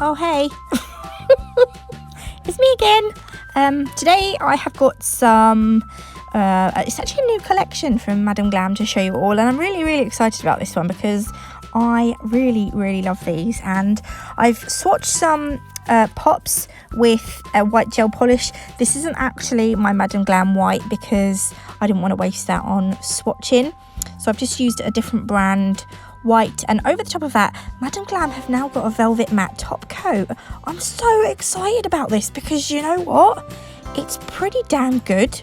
Oh hey, it's me again. Today I have got some, it's actually a new collection from Madame Glam to show you all, and I'm really excited about this one because I really love these, and I've swatched some pops with a white gel polish. This isn't actually my Madame Glam white because I didn't want to waste that on swatching, so I've just used a different brand white, and over the top of that, Madame Glam have now got a velvet matte top coat. I'm so excited about this because you know what? It's pretty damn good.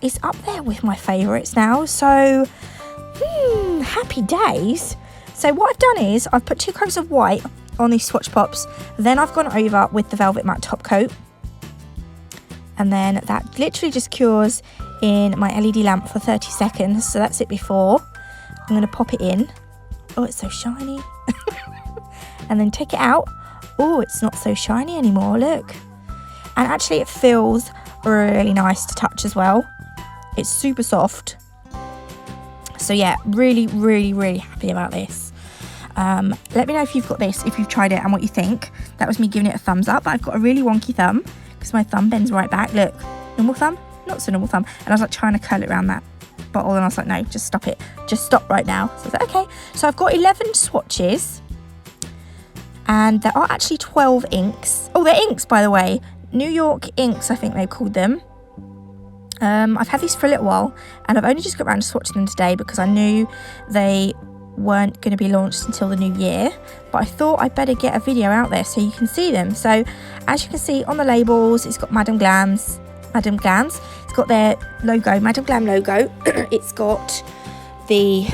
It's up there with my favourites now, so happy days. So what I've done is I've put 2 coats of white on these swatch pops, then I've gone over with the velvet matte top coat, and then that literally just cures in my LED lamp for 30 seconds, so that's it before. I'm going to pop it in. Oh, it's so shiny. And then take it out. Oh, it's not so shiny anymore, look. And actually it feels really nice to touch as well. It's super soft. So yeah, really happy about this. Let me know if you've got this, if you've tried it and what you think. That was me giving it a thumbs up, but I've got a really wonky thumb because my thumb bends right back. Look, normal thumb, not so normal thumb. And I was like trying to curl it around that bottle, and I was like, no, just stop it, just stop right now. So I was like, okay. So I've got 11 swatches, and there are actually 12 inks. Oh, they're inks, by the way. New York inks, I think they called them. I've had these for a little while, and I've only just got around to swatching them today because I knew they weren't going to be launched until the new year, but I thought I'd better get a video out there so you can see them. So as you can see on the labels, it's got Madame Glam's. It's got their logo, Madame Glam logo. It's got the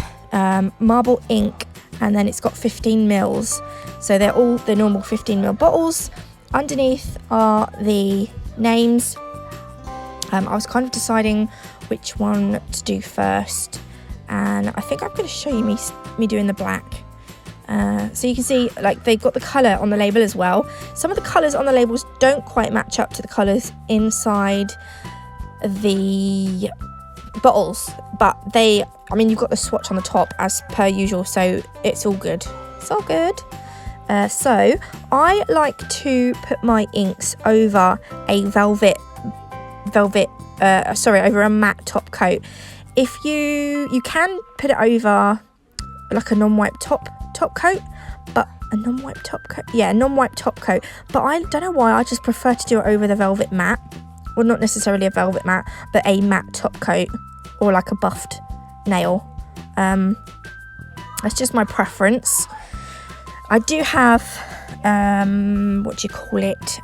marble ink, and then it's got 15 mils. So they're all the normal 15 ml bottles. Underneath are the names. I was kind of deciding which one to do first, and I think I'm going to show you me doing the black. So you can see, like, they've got the colour on the label as well. Some of the colours on the labels don't quite match up to the colours inside the bottles, but I mean, you've got the swatch on the top as per usual, so it's all good. It's all good. So I like to put my inks over a over a matte top coat. If you can put it over like a non-wipe top coat, but a non-wipe top coat, but I don't know why I just prefer to do it over the velvet matte. Well, not necessarily a velvet matte, but a matte top coat, or like a buffed nail. That's just my preference. I do have a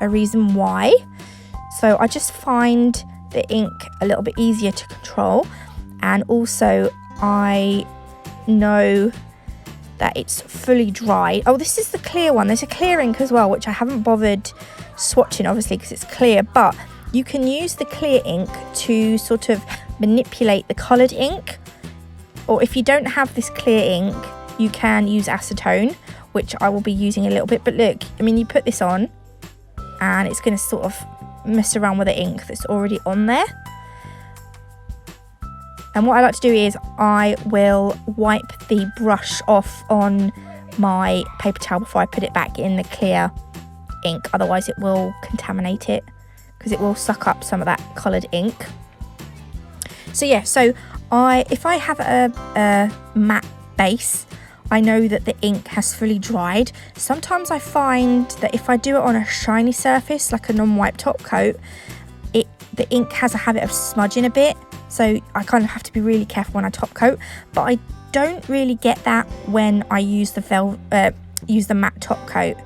reason why. So I just find the ink a little bit easier to control, and also I know that it's fully dry. Oh, this is the clear one. There's a clear ink as well, which I haven't bothered swatching, obviously, because it's clear, but you can use the clear ink to sort of manipulate the coloured ink. Or if you don't have this clear ink, you can use acetone, which I will be using a little bit. But look, I mean, you put this on and it's going to sort of mess around with the ink that's already on there. And what I like to do is I will wipe the brush off on my paper towel before I put it back in the clear ink. Otherwise it will contaminate it, because it will suck up some of that coloured ink. So yeah, so if I have a matte base, I know that the ink has fully dried. Sometimes I find that if I do it on a shiny surface, like a non-wipe top coat, the ink has a habit of smudging a bit. So I kind of have to be really careful when I top coat. But I don't really get that when I use the matte top coat.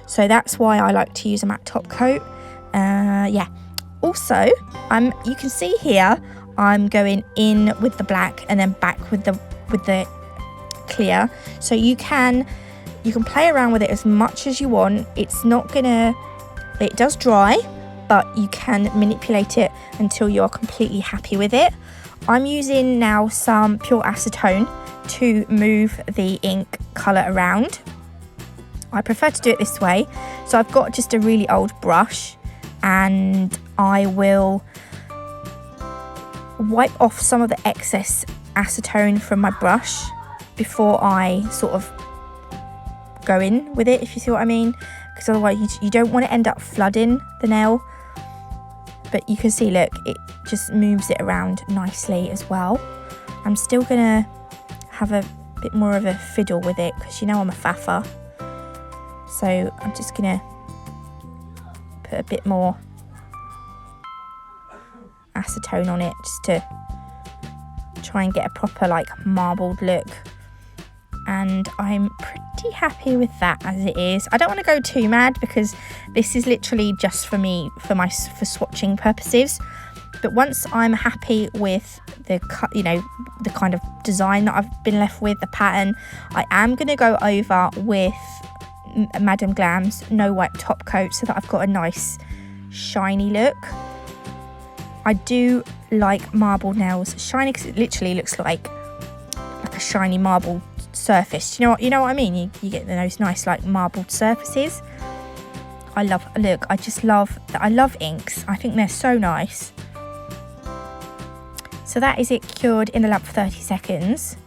So that's why I like to use a matte top coat. Yeah. Also, you can see here, I'm going in with the black and then back with the clear. So you can play around with it as much as you want. It does dry, but you can manipulate it until you're completely happy with it. I'm using now some pure acetone to move the ink colour around. I prefer to do it this way. So I've got just a really old brush, and I will wipe off some of the excess acetone from my brush before I sort of go in with it, if you see what I mean, because otherwise you don't want to end up flooding the nail. But you can see, look, it just moves it around nicely as well. I'm still gonna have a bit more of a fiddle with it because you know I'm a faffer. So I'm just gonna put a bit more acetone on it just to try and get a proper like marbled look. And I'm pretty happy with that as it is. I don't want to go too mad because this is literally just for me, for swatching purposes. But once I'm happy with the the kind of design that I've been left with, the pattern, I am going to go over with Madam Glam's No Wipe top coat so that I've got a nice shiny look. I do like marbled nails shiny because it literally looks like a shiny marble surface. You know what I mean? You get those nice like marbled surfaces. I love inks. I think they're so nice. So that is it cured in the lamp for 30 seconds.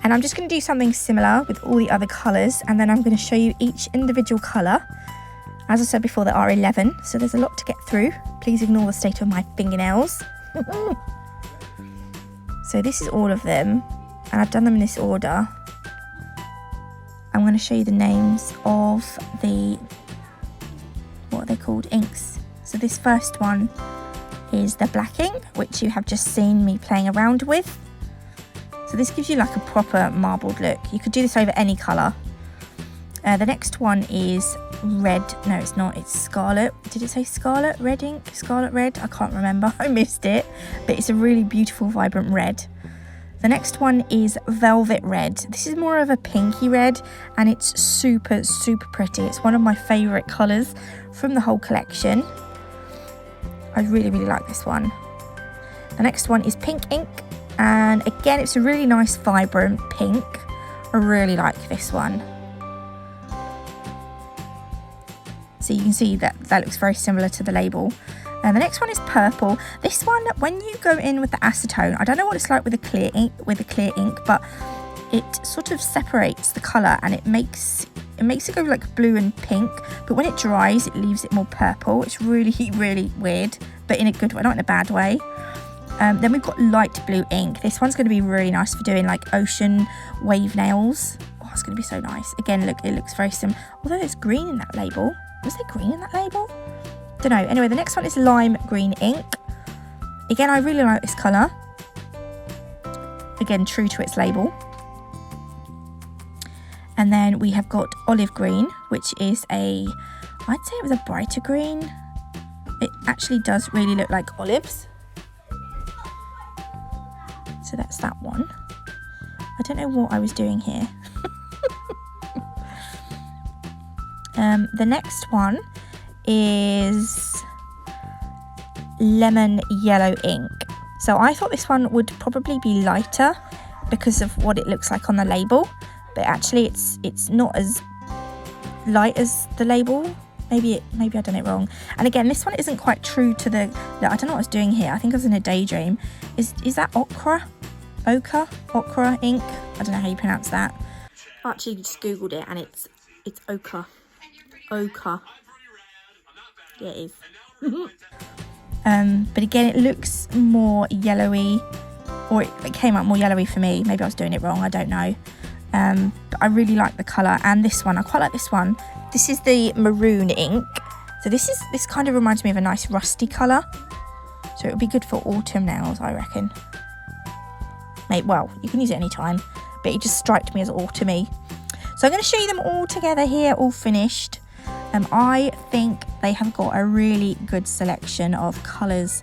And I'm just going to do something similar with all the other colours, and then I'm going to show you each individual colour. As I said before, there are 11, so there's a lot to get through. Please ignore the state of my fingernails. So this is all of them, and I've done them in this order. I'm going to show you the names of what are they called, inks. So this first one is the black ink, which you have just seen me playing around with. So this gives you like a proper marbled look. You could do this over any colour. The next one is red. No, it's not. It's scarlet. Did it say scarlet? Red ink? Scarlet red? I can't remember. I missed it. But it's a really beautiful, vibrant red. The next one is velvet red. This is more of a pinky red, and it's super, super pretty. It's one of my favourite colours from the whole collection. I really, really like this one. The next one is pink ink. And again, it's a really nice, vibrant pink. I really like this one. So you can see that looks very similar to the label. And the next one is purple. This one, when you go in with the acetone, I don't know what it's like with a clear ink, but it sort of separates the colour and it makes it go like blue and pink. But when it dries, it leaves it more purple. It's really, really weird, but in a good way, not in a bad way. Then we've got light blue ink. This one's going to be really nice for doing like ocean wave nails. Oh, it's going to be so nice. Again, look, it looks very similar. Although there's green in that label. Was there green in that label? Don't know. Anyway, the next one is lime green ink. Again, I really like this colour. Again, true to its label. And then we have got olive green, which is I'd say it was a brighter green. It actually does really look like olives. So that's that one. I don't know what I was doing here. The next one is lemon yellow ink. So I thought this one would probably be lighter because of what it looks like on the label, but actually it's not as light as the label. Maybe I've done it wrong. And again, this one isn't quite true to the. I don't know what I was doing here. I think I was in a daydream. Is that ochre ink? I don't know how you pronounce that. I actually just googled it and it's ochre. Yeah, it is. But again, it looks more yellowy, or it came out more yellowy for me. Maybe I was doing it wrong, I don't know. But I really like the colour, and this one, I quite like this one. This is the maroon ink. So this kind of reminds me of a nice rusty colour. So it would be good for autumn nails, I reckon. Well, you can use it any time, but it just striked me as autumny. So I'm going to show you them all together here, all finished. I think they have got a really good selection of colours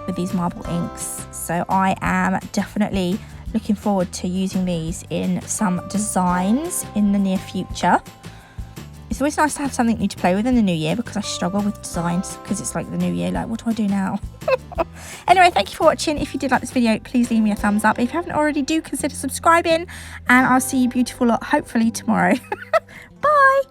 with these marble inks. So I am definitely looking forward to using these in some designs in the near future. It's always nice to have something new to play with in the new year because I struggle with designs because it's like the new year, like what do I do now? Anyway, thank you for watching. If you did like this video, please leave me a thumbs up. If you haven't already, do consider subscribing, and I'll see you beautiful lot hopefully tomorrow. Bye!